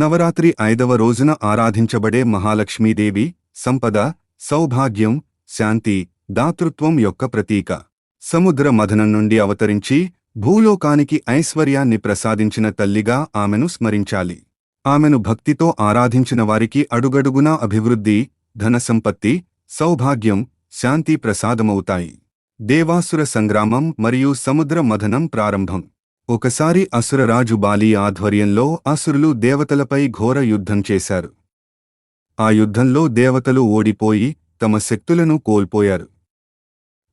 నవరాత్రి 5వ రోజున ఆరాధించబడే మహాలక్ష్మీదేవి సంపద, సౌభాగ్యం, శాంతి, దాతృత్వం యొక్క ప్రతీక. సముద్ర మథనం నుండి అవతరించి భూలోకానికి ఐశ్వర్యాన్ని ప్రసాదించిన తల్లిగా ఆమెను స్మరించాలి. ఆమెను భక్తితో ఆరాధించిన వారికి అడుగడుగునా అభివృద్ధి, ధనసంపత్తి, సౌభాగ్యం, శాంతి ప్రసాదమవుతాయి. దేవాసుర సంగ్రామం మరియు సముద్ర మథనం ప్రారంభం. ఒకసారి అసురరాజు బాలి ఆధ్వర్యంలో అసురులు దేవతలపై ఘోర యుద్ధం చేశారు. ఆ యుద్ధంలో దేవతలు ఓడిపోయి తమ శక్తులను కోల్పోయారు.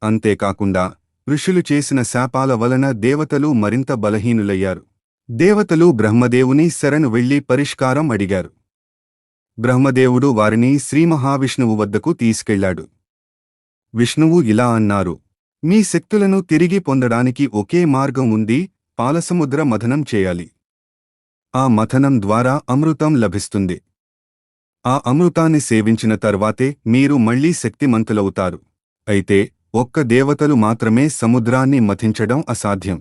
అంతేకాకుండా ఋషులు చేసిన శాపాల వలన దేవతలు మరింత బలహీనులయ్యారు. దేవతలు బ్రహ్మదేవుని శరణు వెళ్లి పరిష్కారం అడిగారు. బ్రహ్మదేవుడు వారిని శ్రీమహావిష్ణువు వద్దకు తీసుకెళ్లాడు. విష్ణువు ఇలా అన్నారు: మీ శక్తులను తిరిగి పొందడానికి ఒకే మార్గం ఉంది, పాలసముద్ర మథనం చేయాలి. ఆ మథనం ద్వారా అమృతం లభిస్తుంది. ఆ అమృతాన్ని సేవించిన తర్వాతే మీరు మళ్లీ శక్తిమంతులవుతారు. అయితే ఒక్క దేవతలు మాత్రమే సముద్రాన్ని మథించడం అసాధ్యం.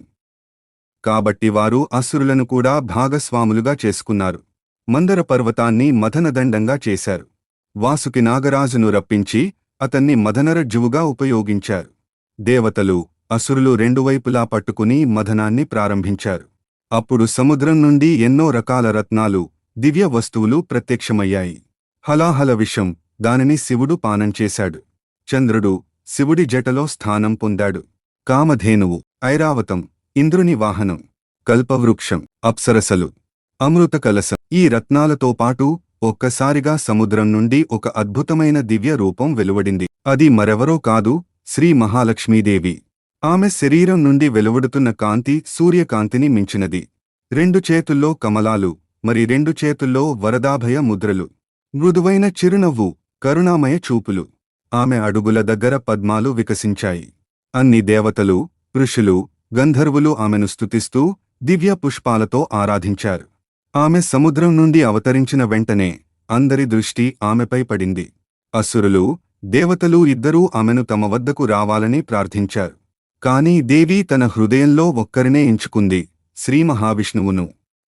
కాబట్టి వారు అసురులను కూడా భాగస్వాములుగా చేసుకున్నారు. మందర పర్వతాన్ని మథనదండంగా చేశారు. వాసుకి నాగరాజును రప్పించి అతన్ని మథనరజ్జువుగా ఉపయోగించారు. దేవతలు, అసురులు రెండు వైపులా పట్టుకుని మథనాన్ని ప్రారంభించారు. అప్పుడు సముద్రం నుండి ఎన్నో రకాల రత్నాలు, దివ్య వస్తువులు ప్రత్యక్షమయ్యాయి. హలాహల విషం, దానిని శివుడు పానం చేశాడు. చంద్రుడు శివుడి జటలో స్థానం పొందాడు. కామధేనువు, ఐరావతం, ఇంద్రుని వాహనం, కల్పవృక్షం, అప్సరసలు, అమృత కలశం, ఈ రత్నాలతో పాటు ఒక్కసారిగా సముద్రం నుండి ఒక అద్భుతమైన దివ్య రూపం వెలువడింది. అది మరెవరో కాదు, శ్రీ మహాలక్ష్మీదేవి. ఆమె శరీరం నుండి వెలువడుతున్న కాంతి సూర్యకాంతిని మించినది. 2 చేతుల్లో కమలాలు, మరి 2 చేతుల్లో వరదాభయ ముద్రలు, మృదువైన చిరునవ్వు, కరుణామయ చూపులు. ఆమె అడుగుల దగ్గర పద్మాలు వికసించాయి. అన్ని దేవతలు, ఋషులు, గంధర్వులు ఆమెను స్తుతిస్తూ దివ్య పుష్పాలతో ఆరాధించారు. ఆమె సముద్రం నుండి అవతరించిన వెంటనే అందరి దృష్టి ఆమెపై పడింది. అసురులు, దేవతలు ఇద్దరూ ఆమెను తమ వద్దకు రావాలని ప్రార్థించారు. కాని దేవి తన హృదయంలో ఒక్కరినే ఎంచుకుంది, శ్రీ మహావిష్ణువును.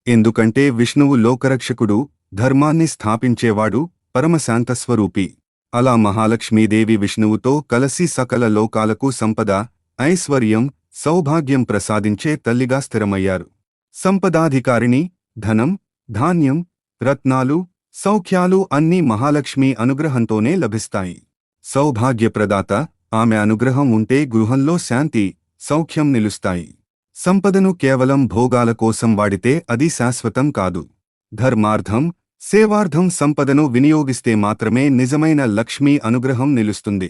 ఎందుకంటే విష్ణువు లోకరక్షకుడు, ధర్మాన్ని స్థాపించేవాడు, పరమశాంతస్వరూపి. అలా మహాలక్ష్మీదేవి విష్ణువుతో కలసి సకల లోకాలకు సంపద, ఐశ్వర్యం, సౌభాగ్యం ప్రసాదించే తల్లిగా స్థిరమయ్యారు. సంపదాధికారిణి, ధనం, ధాన్యం, రత్నాలు, సౌఖ్యాలు అన్నీ మహాలక్ష్మి అనుగ్రహంతోనే లభిస్తాయి. సౌభాగ్యప్రదాత, ఆమె అనుగ్రహం ఉంటే గృహంలో శాంతి, సౌఖ్యం నిలుస్తాయి. సంపదను కేవలం భోగాల కోసం వాడితే అది శాశ్వతం కాదు. ధర్మార్థం, సేవార్థం సంపదను వినియోగిస్తే మాత్రమే నిజమైన లక్ష్మీ అనుగ్రహం నిలుస్తుంది.